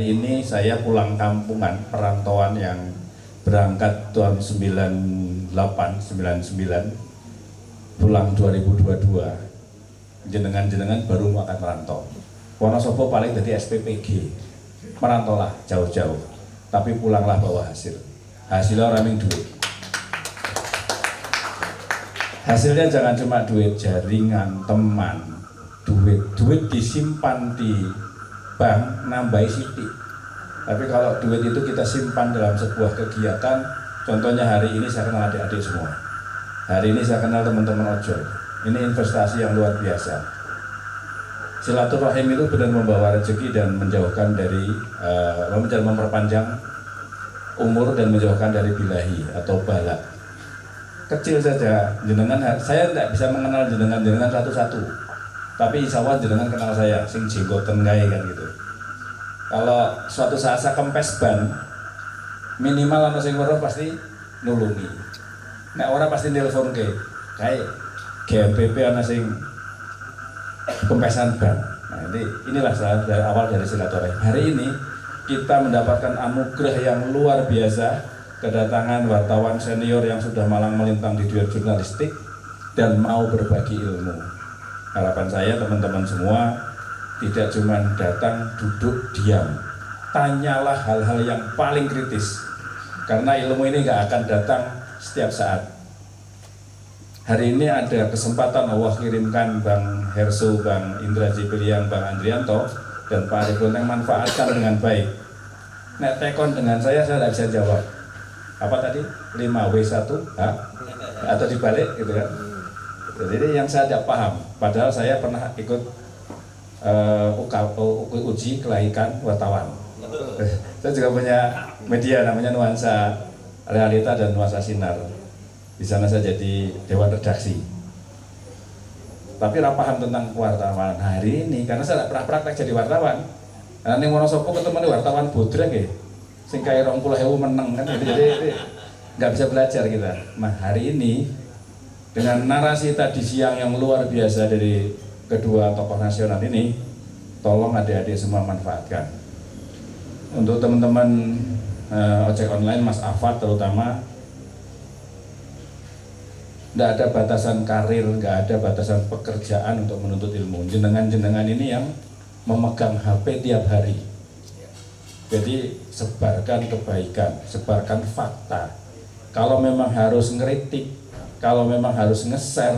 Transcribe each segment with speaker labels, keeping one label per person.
Speaker 1: hari ini saya pulang kampungan, perantauan yang berangkat tahun 98, 99, pulang 2022. Jenengan-jenengan baru akan merantau. Wonosobo paling jadi SPPG, merantaulah jauh-jauh, tapi pulanglah bawa hasil. Hasilnya orang yang duit. Hasilnya jangan cuma duit, jaringan, teman, duit disimpan di bank, nambahi sidik. Tapi kalau duit itu kita simpan dalam sebuah kegiatan, contohnya hari ini saya kenal adik-adik semua. Hari ini saya kenal teman-teman ojol. Ini investasi yang luar biasa. Silaturahim itu benar membawa rezeki dan menjauhkan dari memperpanjang umur dan menjauhkan dari bilahi atau balak. Kecil saja jenengan, saya tidak bisa mengenal jenengan satu-satu. Tapi insya Allah jenengan kenal saya, sing jenggoten gawe kan gitu. Kalau suatu saat saya kempes ban, minimal ana sing weruh pasti nulungi. Nek ora pasti nelpon kayak GMPP ana sing kempesan ban. Nah, inilah dari awal dari silaturahim. Hari ini kita mendapatkan anugerah yang luar biasa, kedatangan wartawan senior yang sudah malang melintang di dunia jurnalistik dan mau berbagi ilmu. Harapan saya teman-teman semua tidak cuma datang duduk diam, tanyalah hal-hal yang paling kritis, karena ilmu ini nggak akan datang setiap saat. Hari ini ada kesempatan Allah kirimkan Bang Hersu, Bang Indra Jibiliang, Bang Andrianto dan Pak Arif Bonteng, manfaatkan dengan baik. Nek tekon dengan saya tidak bisa jawab. Apa tadi? 5W1 atau dibalik gitu kan? Jadi yang saya tidak paham, padahal saya pernah ikut uji kelaikan wartawan. Saya juga punya media namanya Nuansa Realita dan Nuansa Sinar. Di sana saya jadi dewan redaksi. Tapi tidak paham tentang wartawan hari ini karena saya tidak pernah praktek jadi wartawan. Karena ning Wonosobo ketemu wartawan bodrek ya, sing kaya 20.000 meneng kan, jadi nggak bisa belajar kita. Nah hari ini dengan narasi tadi siang yang luar biasa dari kedua tokoh nasional ini, tolong adik-adik semua manfaatkan. Untuk teman-teman ojek online, Mas Afat terutama, tidak ada batasan karir, nggak ada batasan pekerjaan untuk menuntut ilmu. Jenengan-jenengan ini yang memegang HP tiap hari. Jadi sebarkan kebaikan, sebarkan fakta. Kalau memang harus ngeritik, kalau memang harus nge-share,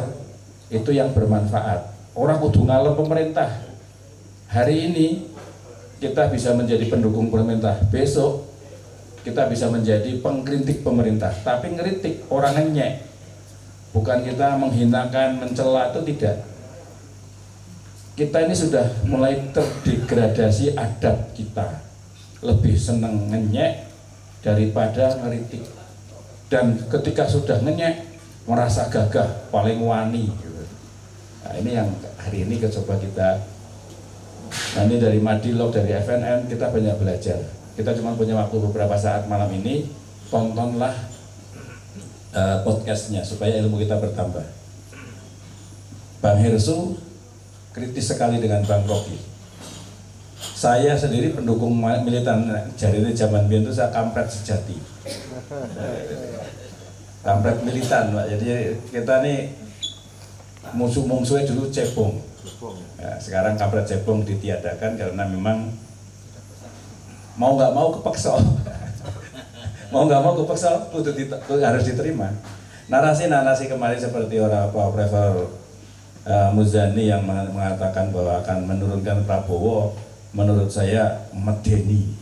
Speaker 1: itu yang bermanfaat. Orang kudu ngalem pemerintah. Hari ini kita bisa menjadi pendukung pemerintah, besok kita bisa menjadi pengkritik pemerintah. Tapi ngeritik orang ngenyek, bukan kita menghinakan, mencela, itu tidak. Kita ini sudah mulai terdegradasi adab kita. Lebih senang ngenyek daripada ngeritik. Dan ketika sudah ngenyek, merasa gagah, paling wani gitu. Nah ini yang hari ini coba kita, nah ini dari Madilog, dari FNN, kita banyak belajar. Kita cuma punya waktu beberapa saat malam ini, tontonlah podcastnya supaya ilmu kita bertambah. Bang Hersu kritis sekali dengan Bang Rocky. Saya sendiri pendukung militan, jadi ini zaman biyen itu saya kampret sejati. Kampret militan, Pak. Jadi kita nih musuh-musuhnya dulu cebong. Ya, sekarang kampret cebong ditiadakan karena memang mau nggak mau kepeksa. Mau nggak mau kepeksa, harus diterima. Narasi-narasi kemarin seperti orang Profesor Muzani yang mengatakan bahwa akan menurunkan Prabowo, menurut saya medeni.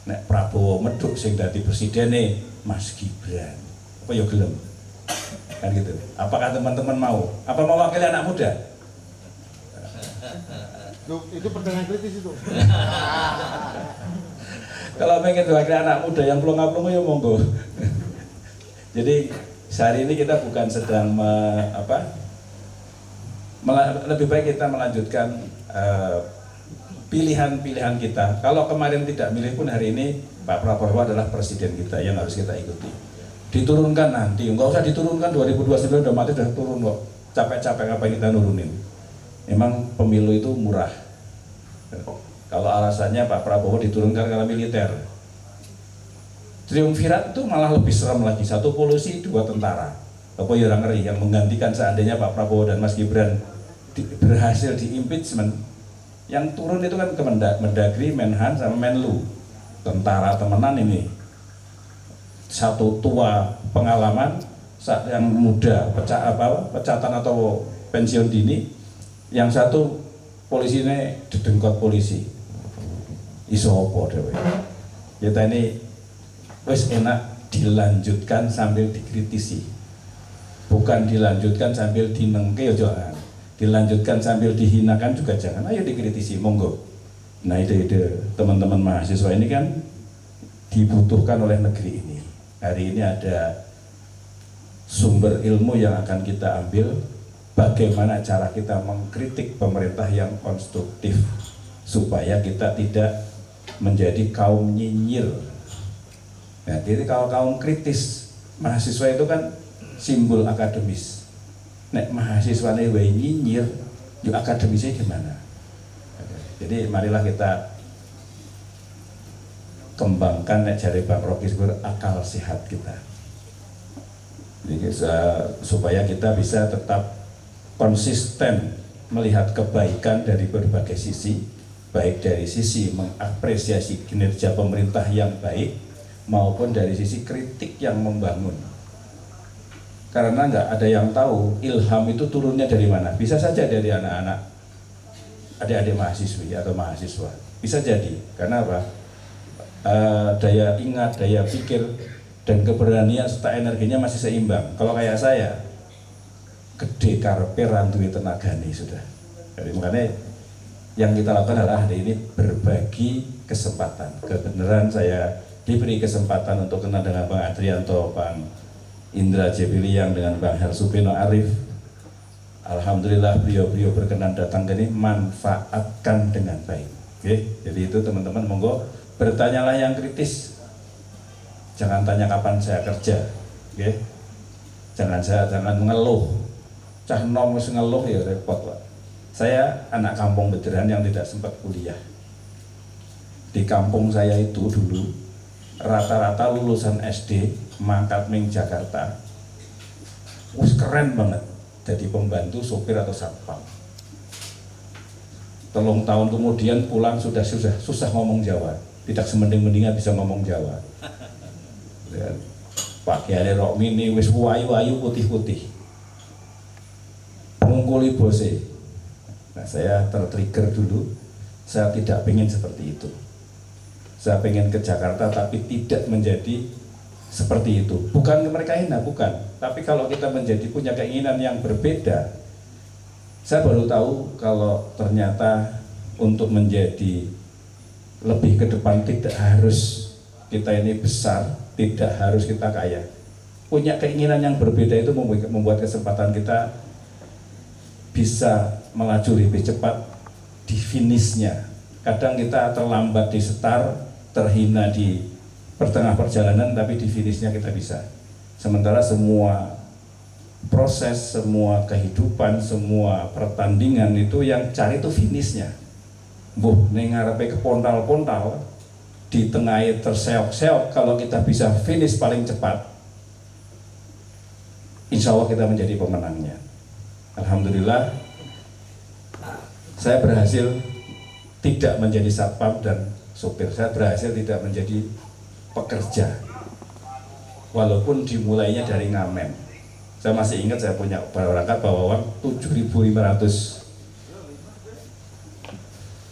Speaker 1: Nek Prabowo meduk sing dadi presidene Mas Gibran. Apa ya gelem? Kan gitu. Apakah teman-teman mau? Apa mau wakil anak muda?
Speaker 2: Itu pertanyaan kritis itu.
Speaker 1: Kalau pengen wakil anak muda yang pelongo-pelongo ya monggo. Jadi sehari ini kita bukan sedang lebih baik kita melanjutkan pilihan-pilihan kita. Kalau kemarin tidak milih pun hari ini Pak Prabowo adalah presiden kita yang harus kita ikuti. Diturunkan nanti, nggak usah diturunkan 2029 udah mati udah turun kok. Capek-capek apa kita nurunin. Memang pemilu itu murah. Kalau alasannya Pak Prabowo diturunkan karena militer. Triumvirat itu malah lebih serem lagi, 1 polisi 2 tentara. Apa ya orang ngeri yang menggantikan seandainya Pak Prabowo dan Mas Gibran berhasil di impeachment. Yang turun itu kan Mendagri, Menhan sama Menlu. Tentara temenan ini. Satu tua pengalaman, yang muda pecatan atau pensiun dini, yang satu polisi ini didengkot polisi. Iso apa dhewe. Kita ini wis enak dilanjutkan sambil dikritisi. Bukan dilanjutkan sambil dinengke ya jangan. Dilanjutkan sambil dihinakan juga jangan. Ayo dikritisi, monggo. Nah, ide-ide teman-teman mahasiswa ini kan dibutuhkan oleh negeri ini. Hari ini ada sumber ilmu yang akan kita ambil, bagaimana cara kita mengkritik pemerintah yang konstruktif supaya kita tidak menjadi kaum nyinyir. Nah, jadi kalau kaum kritis, mahasiswa itu kan simbol akademis. Nek mahasiswa ini nyinyir, yuk akademisnya gimana? Jadi marilah kita kembangkan nek jari Bang Rocky akal sehat kita. Jadi, supaya kita bisa tetap konsisten melihat kebaikan dari berbagai sisi, baik dari sisi mengapresiasi kinerja pemerintah yang baik maupun dari sisi kritik yang membangun. Karena nggak ada yang tahu ilham itu turunnya dari mana. Bisa saja dari anak-anak, adik-adik mahasiswi atau mahasiswa. Bisa jadi. Karena apa? Daya ingat, daya pikir, dan keberanian serta energinya masih seimbang. Kalau kayak saya, gede karpe rantui tenaga nih sudah. Jadi makanya yang kita lakukan adalah hari ini berbagi kesempatan. Kebenaran saya diberi kesempatan untuk kenal dengan Bang Adrianto, Bang Indra Jepiliang, dengan Bang Hersupino Arif. Alhamdulillah beliau-beliau berkenan datang ke sini, manfaatkan dengan baik. Oke, jadi itu teman-teman monggo bertanyalah yang kritis. Jangan tanya kapan saya kerja, oke? Jangan mengeluh. Cah nom wis ngeluh ya repot, Pak. Saya anak kampung Bederan yang tidak sempat kuliah. Di kampung saya itu dulu rata-rata lulusan SD mangkat ning Jakarta. Wis keren banget jadi pembantu sopir atau satpam. 3 tahun kemudian pulang sudah susah ngomong Jawa. Tidak semending-mendingnya bisa ngomong Jawa. Pakaiannya rok mini wis wayu-wayu putih-putih. Mengungkuli bose. Nah, saya tertrigger dulu. Saya tidak pengen seperti itu. Saya pengen ke Jakarta tapi tidak menjadi seperti itu. Bukan mereka hina, bukan. Tapi kalau kita punya keinginan yang berbeda, saya baru tahu kalau ternyata untuk menjadi lebih ke depan tidak harus kita ini besar, tidak harus kita kaya. Punya keinginan yang berbeda itu membuat kesempatan kita bisa melaju lebih cepat di finishnya. Kadang kita terlambat di start, terhina di pertengah perjalanan, tapi di finishnya kita bisa. Sementara semua proses, semua kehidupan, semua pertandingan itu yang cari itu finishnya. Ning ngarepe kepontal-pontal, di tengahnya terseok-seok, kalau kita bisa finish paling cepat, insya Allah kita menjadi pemenangnya. Alhamdulillah, saya berhasil tidak menjadi satpam dan sopir. Saya berhasil tidak menjadi pekerja, walaupun dimulainya dari ngamen. Saya masih ingat saya punya berangkat bawa uang 7.500.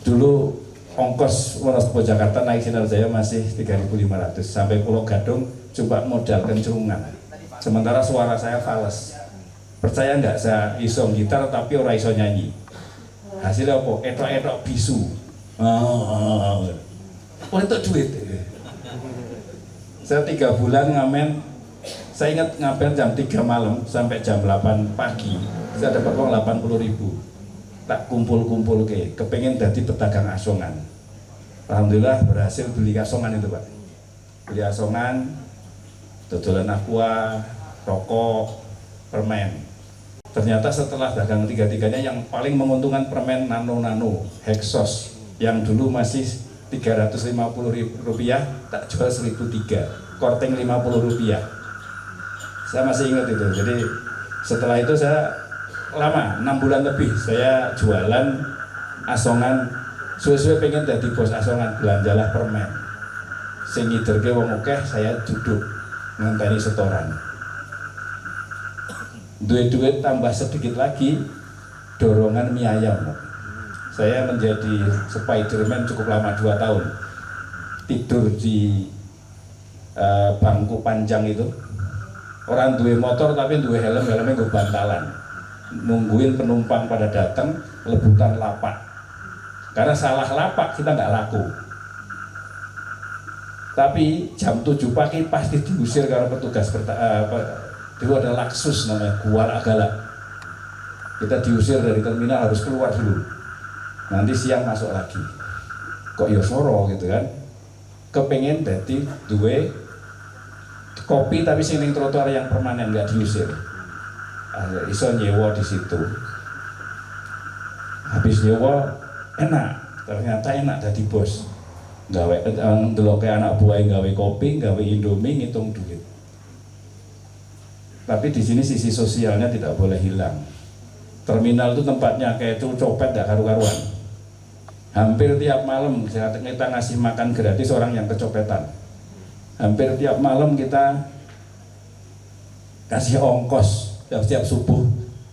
Speaker 1: Dulu ongkos Wonosobo Jakarta naik Sinarjaya masih 3.500, sampai Pulau Gadung coba modal kencrungan. Sementara suara saya fals. Percaya nggak, saya iso gitar tapi ora iso nyanyi. Hasilnya apa? Etok-etok bisu. Untuk duit. Saya 3 bulan ngamen. Saya ingat ngamen jam 3 malam sampai jam 8 pagi. Saya dapat uang 80.000. Tak kumpul-kumpul kepengen jadi pedagang asongan. Alhamdulillah berhasil beli asongan itu, Pak. Beli asongan, dodolan aqua, rokok, permen. Ternyata setelah dagang tiga-tiganya yang paling menguntungkan permen nano-nano, Hexos. yang dulu masih 350 ribu rupiah tak jual 1.003, korting 50 rupiah. Saya masih ingat itu. Jadi setelah itu saya lama 6 bulan lebih saya jualan asongan, suwe-suwe pengen jadi bos asongan, belanjalah permen sing ngiderke wong akeh, saya duduk ngenteni setoran. Duit-duit tambah sedikit lagi, dorongan mie ayam. Saya menjadi Spiderman cukup lama, 2 tahun. Tidur di bangku panjang itu. Orang duwe motor tapi duwe helm, helmnya gue bantalan. Nungguin penumpang pada datang, lebutan lapak. Karena salah lapak kita nggak laku. Tapi jam 7 pagi pasti diusir karena petugas itu ada Laksus namanya, Gual Agala. Kita diusir dari terminal, harus keluar dulu. Nanti siang masuk lagi. Kok ya soro gitu kan? Kepengen dadi duwe kopi tapi sing ning trotoar yang permanen, nggak diusir. Iso nyewa di situ. Habis nyewa enak, ternyata enak dadi bos. Gawe ndeloke anak buah gawe kopi, gawe Indomie, ngitung duit. Tapi di sini sisi sosialnya tidak boleh hilang. Terminal itu tempatnya kayak itu copet gak karu-karuan. Hampir tiap malam kita ngasih makan gratis orang yang kecopetan. Hampir tiap malam kita kasih ongkos setiap subuh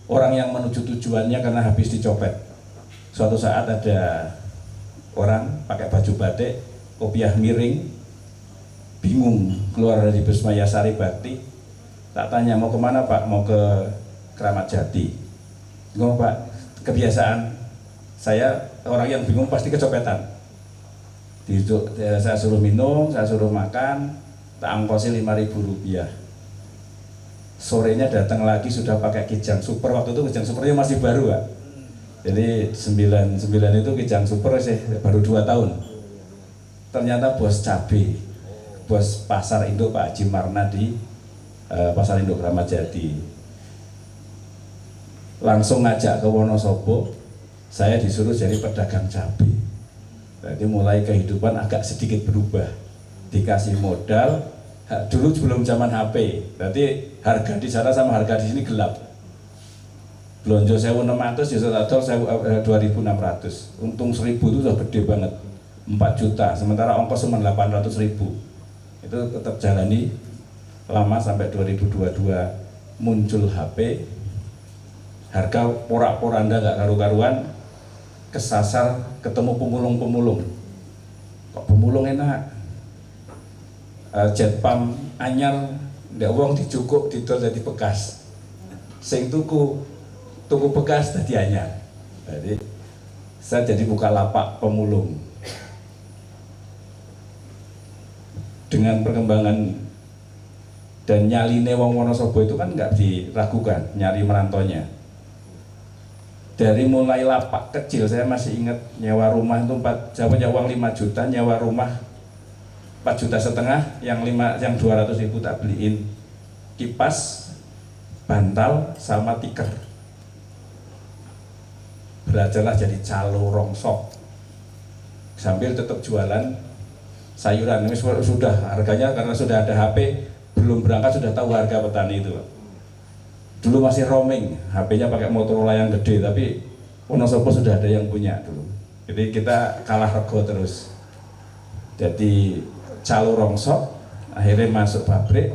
Speaker 1: orang yang menuju tujuannya karena habis dicopet. Suatu saat ada orang pakai baju batik, kopiah miring, bingung keluar dari bus Mayasari Bakti. Tak tanya mau kemana Pak? Mau ke Kramat Jati. Ngomong Pak, kebiasaan saya orang yang bingung pasti kecopetan. Saya suruh minum, saya suruh makan, tak angkosi 5.000 rupiah. Sorenya datang lagi sudah pakai Kijang Super. Waktu itu Kijang Supernya masih baru Pak. Jadi 99 itu Kijang Super sih baru 2 tahun. Ternyata bos cabe, bos pasar induk Pak Haji Marna di pasar induk Kramat Jati. Langsung ngajak ke Wonosobo. Saya disuruh jadi pedagang cabai. Jadi mulai kehidupan agak sedikit berubah. Dikasih modal, dulu belum zaman HP. Berarti harga di sana sama harga di sini gelap. Belonjo 1.600, justru adol 2.600. Untung 1.000 itu sudah gede banget, 4 juta. Sementara ongkos cuma 800.000. Itu tetap jalani lama sampai 2022 muncul HP. Harga porak-poranda gak karu-karuan, kesasar ketemu pemulung-pemulung. Kok pemulung enak? Jet pump anyar, ndak uang dicukuk didol jadi bekas. Sing tuku bekas dadi anyar. Jadi saya jadi buka lapak pemulung. Dengan perkembangan dan nyaline wong Wonosobo itu kan nggak diragukan nyari merantonya. Dari mulai lapak kecil, saya masih ingat nyewa rumah itu punya uang 5 juta, nyewa rumah 4,5 juta, yang 200.000 tak beliin kipas, bantal, sama tikar. Belajarlah jadi calo rongsok, sambil tetap jualan sayuran. Ini sudah harganya karena sudah ada HP, belum berangkat sudah tahu harga petani itu. Dulu masih roaming, HP-nya pakai Motorola yang gede, tapi Wonosobo sudah ada yang punya dulu. Jadi kita kalah rego terus. Jadi calo rongsok, akhirnya masuk pabrik,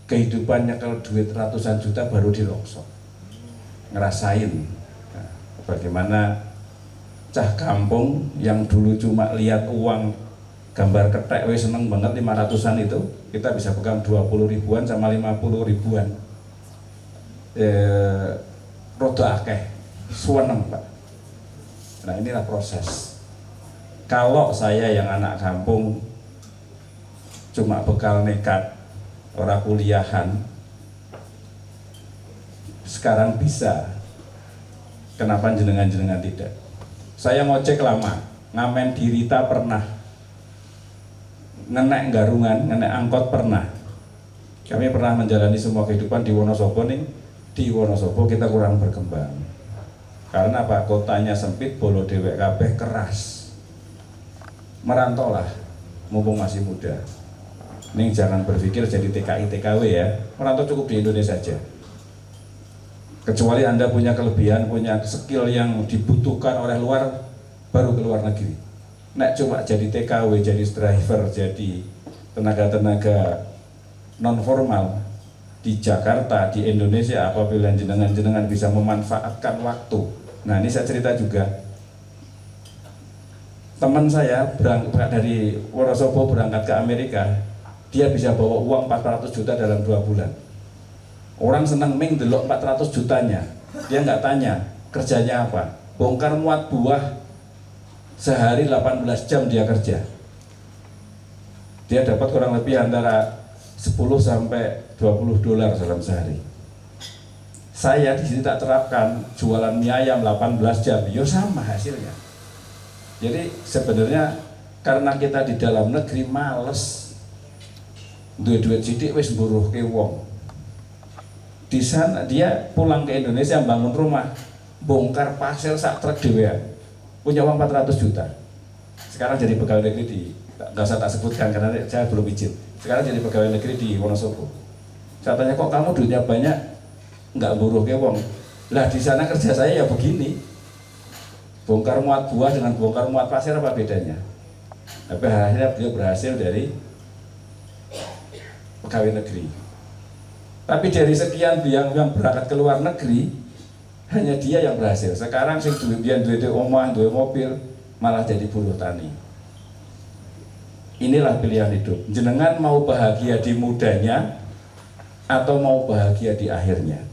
Speaker 1: kehidupannya kalau duit ratusan juta baru dirongsok. Ngerasain bagaimana cah kampung yang dulu cuma lihat uang gambar ketek, seneng banget 500-an itu, kita bisa pegang 20 ribuan sama 50 ribuan. Roda akeh, suweneng Pak. Nah inilah proses. Kalau saya yang anak kampung cuma bekal nekat, orang kuliahan, sekarang bisa. Kenapa jenengan-jenengan tidak? Saya ngocek lama, ngamen di Rita pernah, ngenek garungan, ngenek angkot pernah. Kami pernah menjalani semua kehidupan di Wonosobo nih. Di Wonosobo kita kurang berkembang. Karena apa? Kotanya sempit, bolo dewek kabeh keras. merantau lah, mumpung masih muda. Ning jangan berpikir jadi TKI TKW ya, merantau cukup di Indonesia saja. Kecuali Anda punya kelebihan, punya skill yang dibutuhkan oleh luar, baru ke luar negeri. Nek cuma jadi TKW, jadi driver, jadi tenaga-tenaga non formal di Jakarta, di Indonesia, apabila jenengan bisa memanfaatkan waktu. Nah ini saya cerita juga. Teman saya berangkat dari Wonosobo berangkat ke Amerika, dia bisa bawa uang 400 juta dalam 2 bulan. Orang senang delok 400 jutanya, dia nggak tanya kerjanya apa. Bongkar muat buah sehari 18 jam dia kerja. Dia dapat kurang lebih antara 10 sampai 20 dolar dalam sehari. Saya di sini tak terapkan jualan mie ayam 18 jam, yo sama hasilnya. Jadi sebenarnya karena kita di dalam negeri males, duit sidik wis mburuhke wong. Di sana dia pulang ke Indonesia bangun rumah, bongkar pasir sak truk dhewean, punya uang 400 juta. Sekarang jadi pegawai negeri di, nggak usah tak sebutkan karena saya belum izin. Sekarang jadi pegawai negeri di Wonosobo. Saya tanya, kok kamu duitnya banyak, nggak mburuhke wong? Lah di sana kerja saya ya begini. Bongkar muat buah dengan bongkar muat pasir apa bedanya? Tapi akhirnya beliau berhasil dari pegawai negeri. Tapi dari sekian yang berangkat ke luar negeri, hanya dia yang berhasil. Sekarang sing duit omah, duit mobil, malah jadi buruh tani. Inilah pilihan hidup. Jenengan mau bahagia di mudanya atau mau bahagia di akhirnya?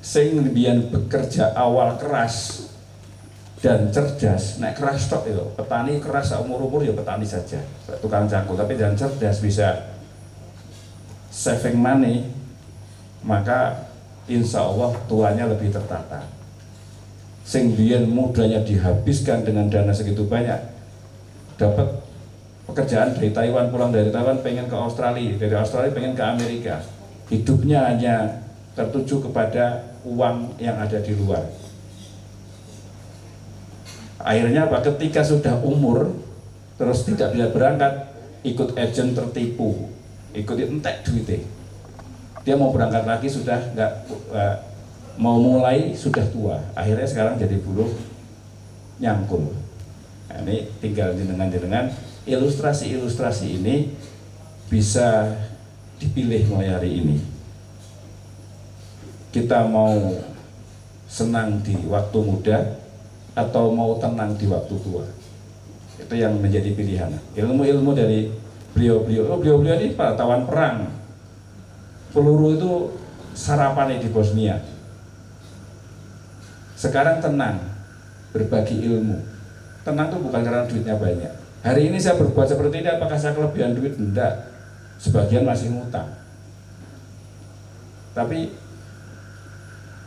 Speaker 1: Sing biyen bekerja awal keras dan cerdas, naik keras tok itu. Petani keras umur-umur ya petani saja, tukang cangkul, tapi dan cerdas bisa saving money, maka insya Allah tuanya lebih tertata. Sing biyen mudanya dihabiskan dengan dana segitu banyak, dapat pekerjaan dari Taiwan, pulang dari Taiwan pengen ke Australia, dari Australia pengen ke Amerika, hidupnya hanya tertuju kepada uang yang ada di luar. Akhirnya apa? Ketika sudah umur terus tidak bisa berangkat, ikut agent tertipu, ikut entek duitnya. Dia mau berangkat lagi sudah nggak mau mulai sudah tua. Akhirnya sekarang jadi buruh nyangkul. Nah, ini tinggal jenengan ilustrasi ini bisa dipilih mulai hari ini. Kita mau senang di waktu muda atau mau tenang di waktu tua, itu yang menjadi pilihan. Ilmu dari beliau ini pahlawan perang. Peluru itu sarapan di Bosnia. Sekarang tenang, berbagi ilmu. Tenang itu bukan karena duitnya banyak. Hari ini saya berbuat seperti ini, apakah saya kelebihan duit? Enggak. Sebagian masih ngutang. Tapi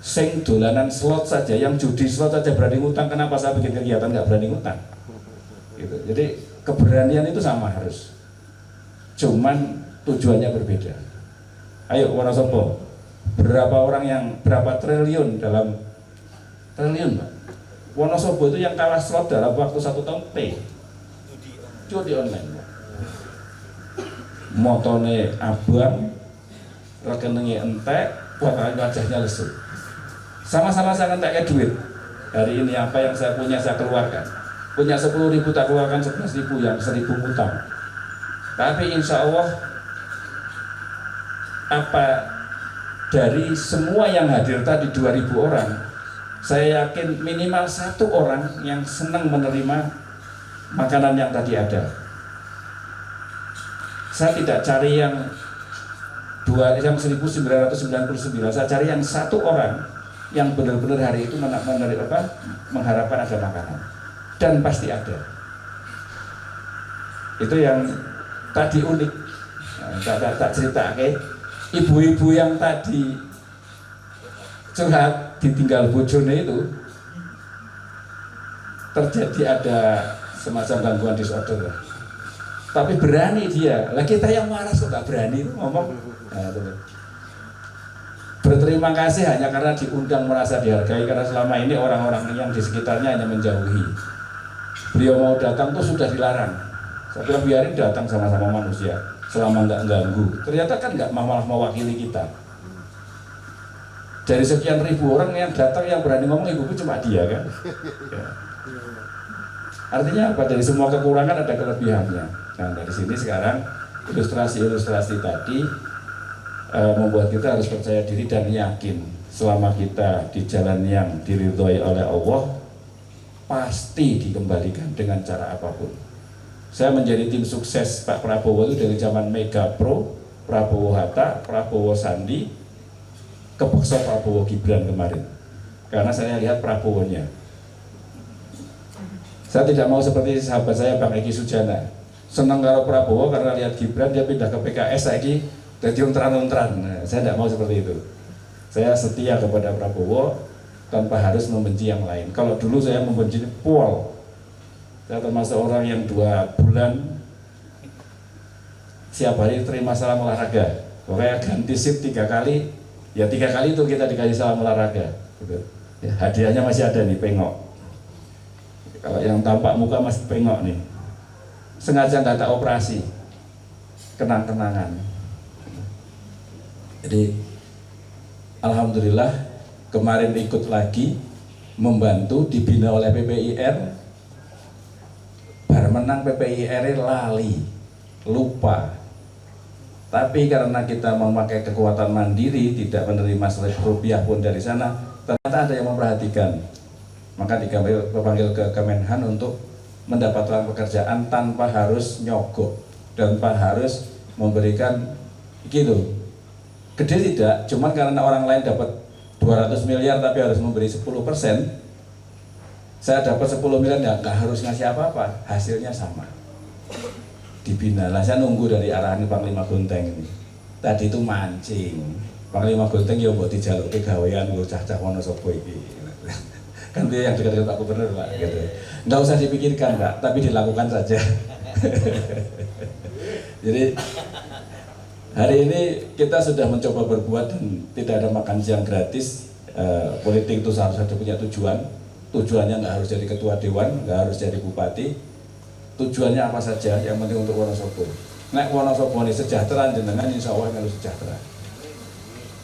Speaker 1: sing dolanan slot saja, yang judi slot saja berani ngutang, kenapa saya bikin kegiatan nggak berani ngutang? Gitu. Jadi keberanian itu sama harus, cuman tujuannya berbeda. Ayo Wonosobo, berapa orang yang berapa triliun dalam triliun, Pak? Wonosobo itu yang kalah slot dalam waktu 1 tahun T, judi online, Pak. Motone abang, rekeningnya entek, wajahnya lesu. Sama-sama saya enteknya duit. Hari ini apa yang saya punya saya keluarkan. Punya 10.000 tak keluarkan 11.000, yang 1.000 utang. Tapi insya Allah apa dari semua yang hadir tadi 2.000 orang, saya yakin minimal 1 orang yang senang menerima makanan yang tadi ada. Saya tidak cari yang 1999, saya cari yang 1 orang yang benar-benar hari itu mengharapkan ada makanan, dan pasti ada. Itu yang tadi unik. Tak cerita, ibu-ibu yang tadi curhat ditinggal bojone itu terjadi ada semacam gangguan disorder. Tapi berani dia. Lah kita yang waras kok gak berani ngomong. Nah, berterima kasih hanya karena diundang, merasa dihargai, karena selama ini orang-orang yang di sekitarnya hanya menjauhi. Beliau mau datang tuh sudah dilarang. Saya bilang biarin datang sama-sama manusia selama nggak ganggu. Ternyata kan nggak malah mewakili kita. Dari sekian ribu orang yang datang yang berani ngomong ibuku cuma dia kan. Ya. Artinya apa? Dari semua kekurangan ada kelebihannya. Nah dari sini sekarang ilustrasi-ilustrasi tadi membuat kita harus percaya diri dan yakin selama kita di jalan yang diridhoi oleh Allah pasti dikembalikan dengan cara apapun. Saya menjadi tim sukses Pak Prabowo itu dari zaman Mega Pro, Prabowo Hatta, Prabowo Sandi, kepeksa Prabowo Gibran kemarin. Karena saya lihat Prabowo-nya. Saya tidak mau seperti sahabat saya Bang Eki Sujana. Senang kalau Prabowo karena lihat Gibran dia pindah ke PKS lagi jadi untran-untran. Nah, saya tidak mau seperti itu. Saya setia kepada Prabowo tanpa harus membenci yang lain. Kalau dulu saya membenci Pol. Saya termasuk orang yang 2 bulan siap hari terima salam olahraga. Pokoknya ganti shift 3 kali, ya 3 kali itu kita dikasih salam olahraga. Gitu. Ya, hadiahnya masih ada nih, pengok. Kalau yang tampak muka masih pengok nih. Sengaja nggak tak operasi, kenang-kenangan. Jadi alhamdulillah kemarin ikut lagi membantu dibina oleh PPIR. Bar menang PPIR lali, lupa. Tapi karena kita memakai kekuatan mandiri, tidak menerima Rp1 pun dari sana, ternyata ada yang memperhatikan. Maka dipanggil ke Kemenhan untuk mendapatkan pekerjaan tanpa harus nyogok, tanpa harus memberikan gitu. Gede tidak, cuman karena orang lain dapat 200 miliar tapi harus memberi 10%, saya dapat 10 miliar ya nggak harus ngasih apa-apa, hasilnya sama. Dibina lah, saya nunggu dari arahan Panglima Gonteng ini. Tadi itu mancing, Panglima Gonteng ya buat dijaluk ke gawean gue cah-cah Wonosobo ini. Kan dia yang dekat-dekat Pak Gubernur Pak, gitu. Nggak usah dipikirkan Pak, tapi dilakukan saja. Jadi hari ini kita sudah mencoba berbuat dan tidak ada makan siang gratis. Politik itu seharusnya punya tujuan. Tujuannya nggak harus jadi ketua dewan, nggak harus jadi bupati. Tujuannya apa saja, yang penting untuk Wonosobo. Nek Wonosobo ini sejahtera, jenengan insya Allah harus sejahtera.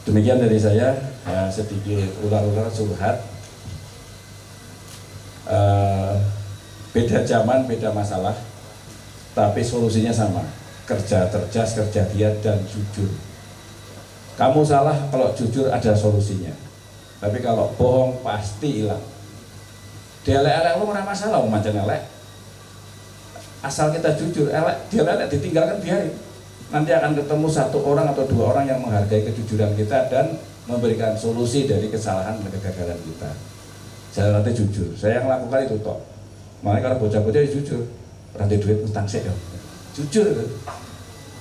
Speaker 1: Demikian dari saya, sedikit ular-ular curhat. Beda zaman, beda masalah, tapi solusinya sama. Kerja cerdas, kerja giat, dan jujur. Kamu salah, kalau jujur ada solusinya. Tapi kalau bohong pasti hilang. Dia-elek lu ora masalah, macam elek. Asal kita jujur, elek, dia-elek ditinggalkan biarin. Nanti akan ketemu 1 orang atau 2 orang yang menghargai kejujuran kita dan memberikan solusi dari kesalahan dan kegagalan kita. Saya nanti jujur, saya yang lakukan itu toh. Makanya kalau bocah-bocah jujur, rantai duit utang sih ya. Jujur itu.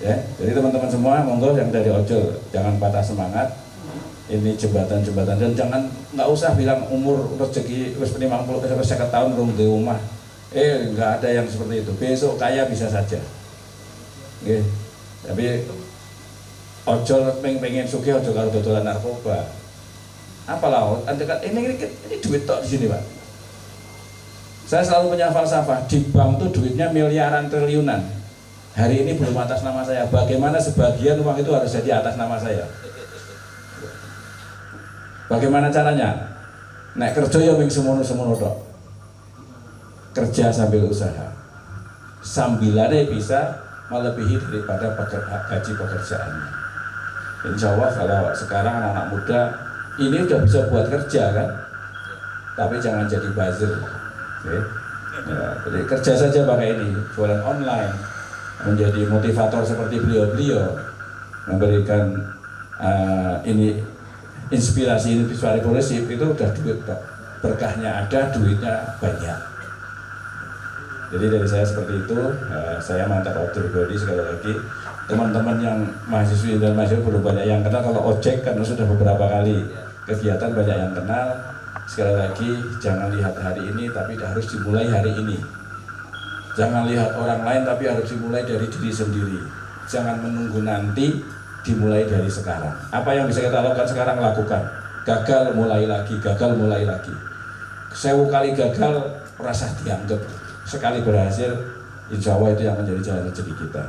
Speaker 1: Ya, jadi teman-teman semua monggo yang dari ojol jangan patah semangat. Ini jembatan-jembatan dan jangan nggak usah bilang umur rezeki wis 50 sampai 50 tahun belum di rumah. Nggak ada yang seperti itu. Besok kaya bisa saja. Oke. Tapi ojol pengen sugih ojol karo dodolan narkoba. Apalah ini duit tok di sini Pak. Saya selalu punya falsafah, di bank tuh duitnya miliaran triliunan. Hari ini belum atas nama saya. Bagaimana sebagian uang itu harus jadi atas nama saya? Bagaimana caranya? Nek kerja ya ming semono-semono tok. Kerja sambil usaha. Sambilannya bisa melebihi daripada gaji pekerjaannya. Insya Allah kalau sekarang anak-anak muda ini udah bisa buat kerja kan, tapi jangan jadi buzzer. Okay. Ya, jadi kerja saja pakai ini, jualan online, menjadi motivator seperti beliau-beliau, memberikan ini inspirasi progresif itu udah duit Pak. Berkahnya ada, duitnya banyak. Jadi dari saya seperti itu, saya mantap body sekali lagi. Teman-teman yang mahasiswi dan mahasiswa belum banyak yang kenal, kalau ojek kan sudah beberapa kali kegiatan banyak yang kenal. Sekali lagi jangan lihat hari ini tapi harus dimulai hari ini. Jangan lihat orang lain tapi harus dimulai dari diri sendiri. Jangan menunggu nanti, dimulai dari sekarang. Apa yang bisa kita lakukan sekarang lakukan. Gagal mulai lagi, gagal mulai lagi. 1000 kali gagal rasa dianggap. sekali berhasil, insya Allah itu yang menjadi jalan rezeki kita.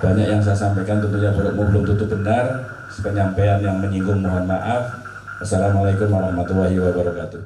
Speaker 1: Banyak yang saya sampaikan tentunya belum tentu benar, penyampaian yang menyinggung mohon maaf. Assalamualaikum warahmatullahi wabarakatuh.